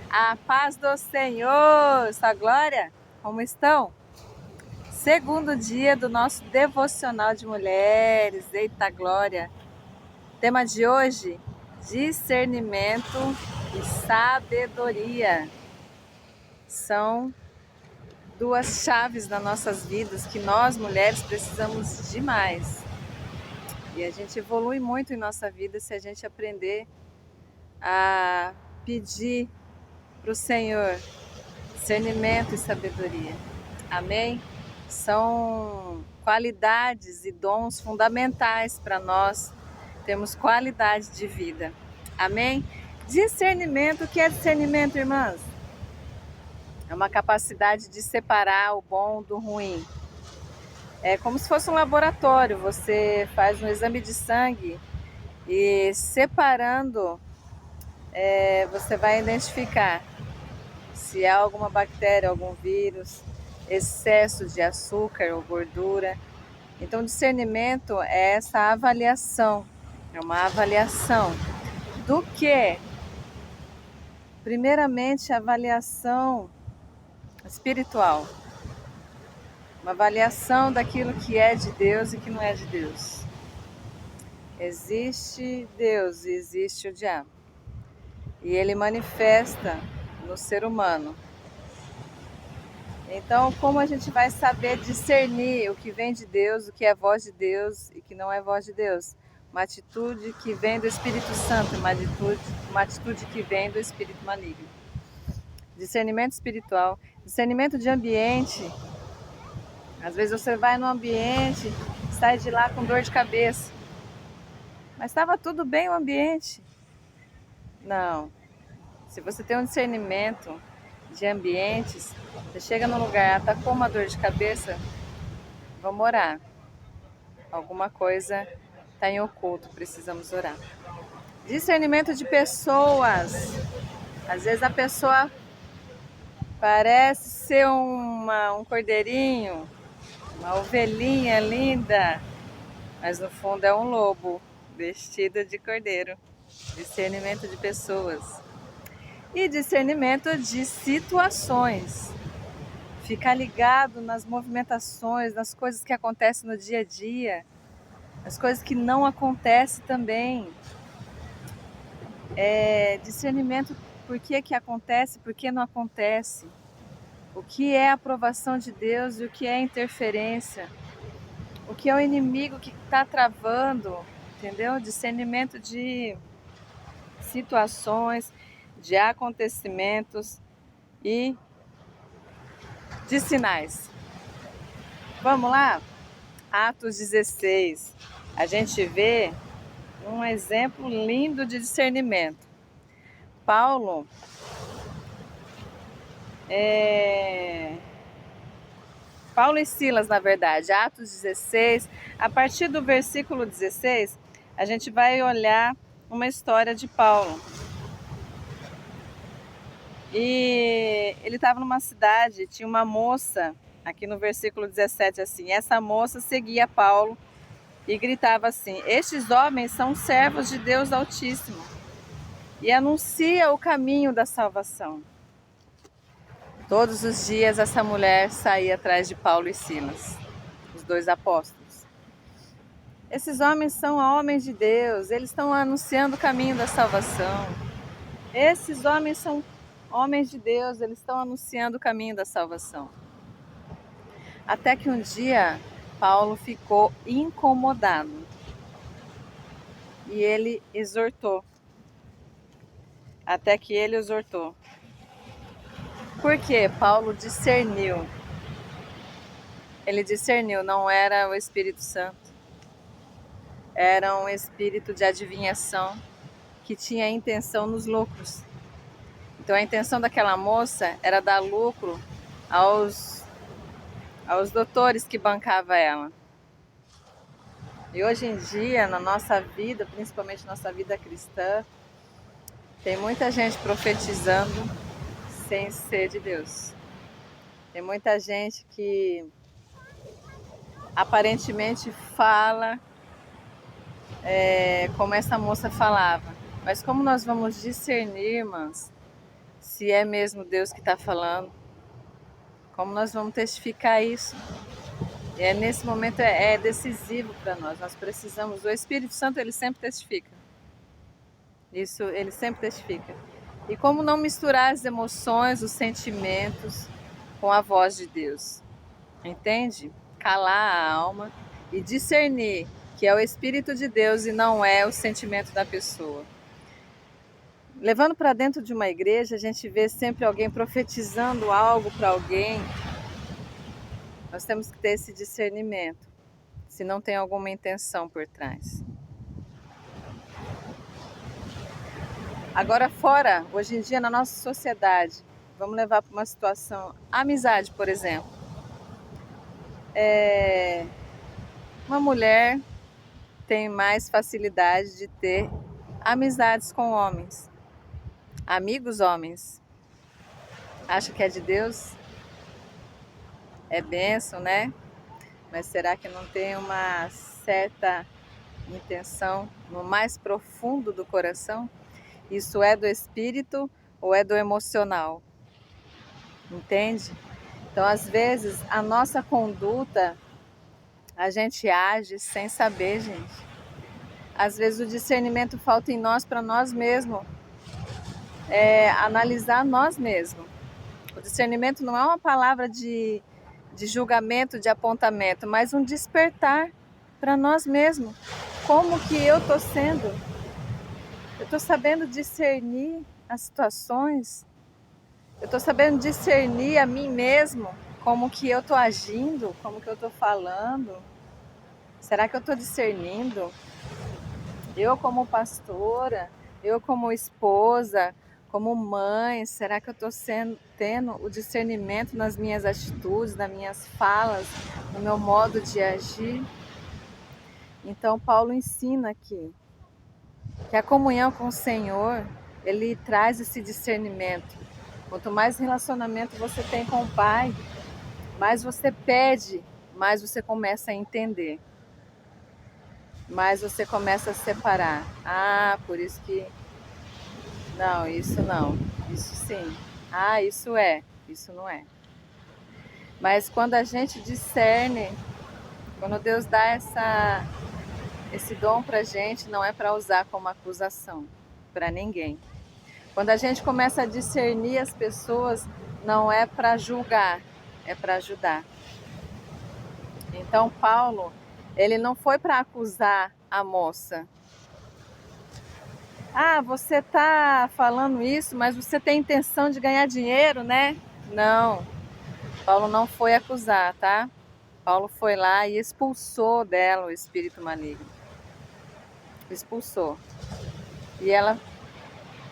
A paz do Senhor, sua glória, como estão? Segundo dia do nosso devocional de mulheres, eita glória. Tema de hoje, discernimento e sabedoria. São duas chaves nas nossas vidas que nós mulheres precisamos demais. E a gente evolui muito em nossa vida se a gente aprender a pedir para o Senhor discernimento e sabedoria. Amém? São qualidades e dons fundamentais para nós termos qualidade de vida. Amém? Discernimento, o que é discernimento, irmãs? É uma capacidade de separar o bom do ruim. É como se fosse um laboratório, você faz um exame de sangue e separando, você vai identificar se há alguma bactéria, algum vírus, excesso de açúcar ou gordura. Então, discernimento é essa avaliação, é uma avaliação do que? Primeiramente, a avaliação espiritual, uma avaliação daquilo que é de Deus e que não é de Deus. Existe Deus e existe o diabo, e ele manifesta no ser humano. Então, como a gente vai saber discernir o que vem de Deus, o que é voz de Deus e que não é voz de Deus? Uma atitude que vem do Espírito Santo, uma atitude que vem do Espírito maligno. Discernimento espiritual, discernimento de ambiente. Às vezes você vai no ambiente, sai de lá com dor de cabeça. Mas estava tudo bem o ambiente. Não. Se você tem um discernimento de ambientes, você chega no lugar, tá com uma dor de cabeça, vamos orar. Alguma coisa está em oculto, precisamos orar. Discernimento de pessoas. Às vezes a pessoa parece ser um cordeirinho, uma ovelhinha linda, mas no fundo é um lobo vestido de cordeiro. Discernimento de pessoas. E discernimento de situações. Ficar ligado nas movimentações, nas coisas que acontecem no dia a dia, as coisas que não acontecem também. Discernimento por que acontece, por que não acontece. O que é a aprovação de Deus e o que é interferência. O que é o inimigo que está travando, entendeu? Discernimento de situações, de acontecimentos e de sinais. Vamos lá? Atos 16. A gente vê um exemplo lindo de discernimento. Paulo Paulo e Silas, na verdade, Atos 16, a partir do versículo 16, a gente vai olhar uma história de Paulo. E ele estava numa cidade, tinha uma moça, aqui no versículo 17, assim, essa moça seguia Paulo e gritava assim: estes homens são servos de Deus Altíssimo e anuncia o caminho da salvação. Todos os dias essa mulher saía atrás de Paulo e Silas, os dois apóstolos. Esses homens são homens de Deus, eles estão anunciando o caminho da salvação. Esses homens são homens de Deus, eles estão anunciando o caminho da salvação. Até que um dia Paulo ficou incomodado e ele exortou. Até que ele exortou. Porque Paulo discerniu. Ele discerniu, não era o Espírito Santo. Era um espírito de adivinhação que tinha intenção nos lucros. Então a intenção daquela moça era dar lucro aos doutores que bancavam ela. E hoje em dia, na nossa vida, principalmente na nossa vida cristã, tem muita gente profetizando sem ser de Deus. Tem muita gente que aparentemente fala como essa moça falava. Mas como nós vamos discernir, irmãs, se é mesmo Deus que está falando. Como nós vamos testificar isso? E nesse momento é decisivo para nós. Nós precisamos. O Espírito Santo, ele sempre testifica. Isso, ele sempre testifica. E como não misturar as emoções, os sentimentos com a voz de Deus? Entende? Calar a alma e discernir que é o Espírito de Deus e não é o sentimento da pessoa. Levando para dentro de uma igreja, a gente vê sempre alguém profetizando algo para alguém. Nós temos que ter esse discernimento, se não tem alguma intenção por trás. Agora fora, hoje em dia na nossa sociedade, vamos levar para uma situação, amizade, por exemplo. Uma mulher tem mais facilidade de ter amizades com homens, amigos homens. Acha que é de Deus? É bênção, né? Mas será que não tem uma certa intenção no mais profundo do coração? Isso é do espírito ou é do emocional? Entende? Então, às vezes, a nossa conduta, a gente age sem saber, gente. Às vezes o discernimento falta em nós para nós mesmos, analisar nós mesmos. O discernimento não é uma palavra de julgamento, de apontamento, mas um despertar para nós mesmos. Como que eu estou sendo? Eu estou sabendo discernir as situações? Eu estou sabendo discernir a mim mesmo? Como que eu estou agindo? Como que eu estou falando? Será que eu estou discernindo? Eu como pastora, eu como esposa, como mãe, será que eu estou tendo o discernimento nas minhas atitudes, nas minhas falas, no meu modo de agir? Então Paulo ensina aqui que a comunhão com o Senhor, ele traz esse discernimento. Quanto mais relacionamento você tem com o Pai, mais você pede, mais você começa a entender. Mais você começa a separar. Ah, por isso que... Não, isso não. Isso sim. Ah, isso é. Isso não é. Mas quando a gente discerne, quando Deus dá esse dom pra gente, não é para usar como acusação para ninguém. Quando a gente começa a discernir as pessoas, não é para julgar, é para ajudar. Então Paulo, ele não foi para acusar a moça. Ah, você tá falando isso, mas você tem intenção de ganhar dinheiro, né? Não, Paulo não foi acusar, tá? Paulo foi lá e expulsou dela o espírito maligno. Expulsou. E ela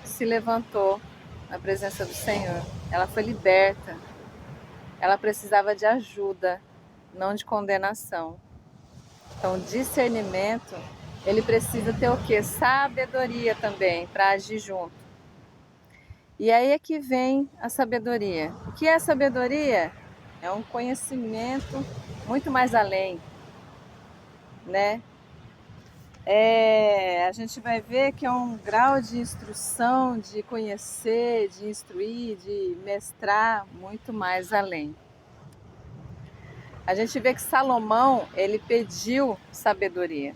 se levantou na presença do Senhor. Ela foi liberta. Ela precisava de ajuda, não de condenação. Então, discernimento, ele precisa ter o quê? Sabedoria também, para agir junto. E aí é que vem a sabedoria. O que é a sabedoria? É um conhecimento muito mais além, né? A gente vai ver que é um grau de instrução, de conhecer, de instruir, de mestrar muito mais além. A gente vê que Salomão, ele pediu sabedoria.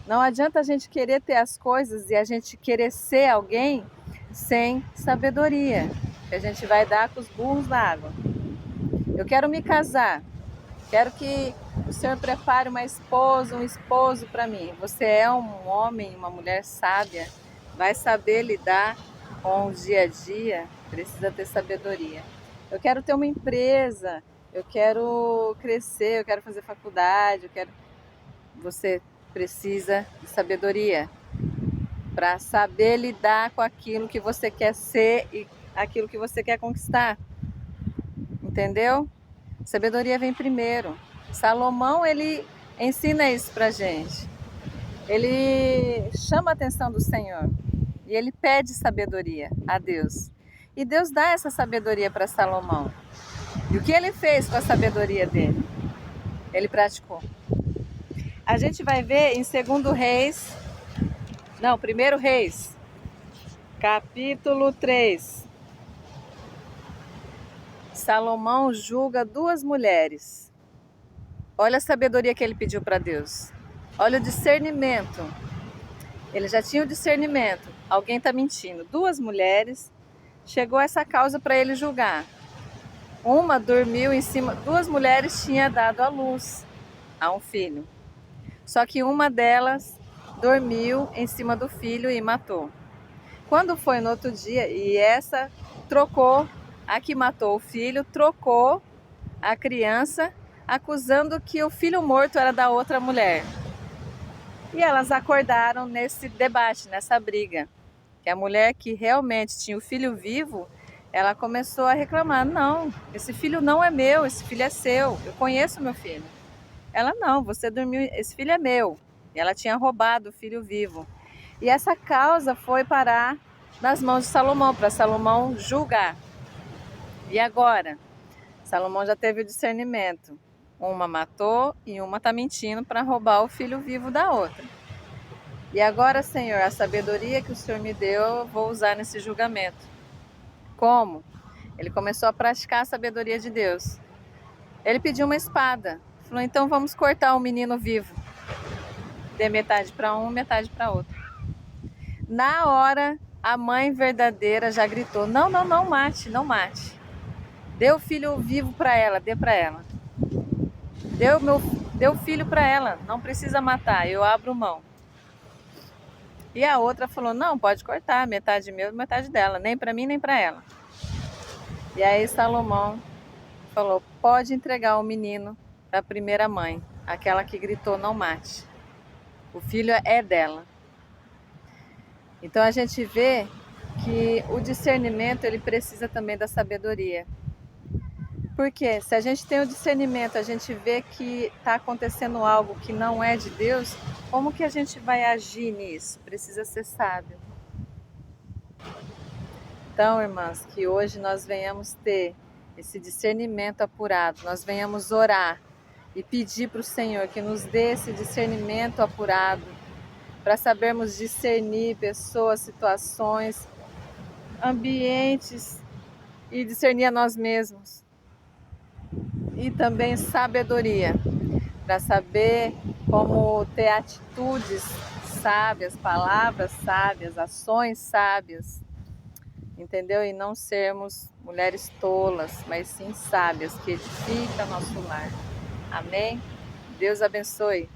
Não adianta a gente querer ter as coisas e a gente querer ser alguém sem sabedoria, que a gente vai dar com os burros na água. Eu quero me casar, quero que o Senhor prepare uma esposa, um esposo para mim. Você é um homem, uma mulher sábia, vai saber lidar com o dia a dia, precisa ter sabedoria. Eu quero ter uma empresa, eu quero crescer, eu quero fazer faculdade, Você precisa de sabedoria para saber lidar com aquilo que você quer ser e aquilo que você quer conquistar. Entendeu? Sabedoria vem primeiro. Salomão, ele ensina isso pra gente. Ele chama a atenção do Senhor e ele pede sabedoria a Deus. E Deus dá essa sabedoria para Salomão. E o que ele fez com a sabedoria dele? Ele praticou. A gente vai ver em 1 Reis, capítulo 3. Salomão julga duas mulheres. Olha a sabedoria que ele pediu para Deus. Olha o discernimento. Ele já tinha o discernimento. Alguém está mentindo. Duas mulheres, chegou essa causa para ele julgar. Uma dormiu em cima, duas mulheres tinham dado à luz a um filho. Só que uma delas dormiu em cima do filho e matou. Quando foi no outro dia, e essa trocou, a que matou o filho, trocou a criança, acusando que o filho morto era da outra mulher. E elas acordaram nesse debate, nessa briga. Que a mulher que realmente tinha o filho vivo, ela começou a reclamar: não, esse filho não é meu, esse filho é seu, eu conheço meu filho. Ela: não, você dormiu, esse filho é meu. E ela tinha roubado o filho vivo. E essa causa foi parar nas mãos de Salomão, para Salomão julgar. E agora? Salomão já teve o discernimento. Uma matou e uma está mentindo para roubar o filho vivo da outra. E agora, Senhor, a sabedoria que o Senhor me deu, eu vou usar nesse julgamento. Como? Ele começou a praticar a sabedoria de Deus. Ele pediu uma espada. Falou: então vamos cortar o menino vivo. Dê metade para um, metade para outro. Na hora, a mãe verdadeira já gritou: não, não, não mate, não mate. Dê o filho vivo para ela, dê para ela. Dê o filho para ela, não precisa matar, eu abro mão. E a outra falou: não, pode cortar, metade meu, metade dela, nem para mim, nem para ela. E aí Salomão falou: pode entregar o menino para a primeira mãe, aquela que gritou: não mate. O filho é dela. Então a gente vê que o discernimento, ele precisa também da sabedoria. Porque se a gente tem o discernimento, a gente vê que está acontecendo algo que não é de Deus, como que a gente vai agir nisso? Precisa ser sábio. Então, irmãs, que hoje nós venhamos ter esse discernimento apurado, nós venhamos orar e pedir para o Senhor que nos dê esse discernimento apurado, para sabermos discernir pessoas, situações, ambientes e discernir a nós mesmos. E também sabedoria, para saber como ter atitudes sábias, palavras sábias, ações sábias, entendeu? E não sermos mulheres tolas, mas sim sábias, que edificam nosso lar. Amém? Deus abençoe.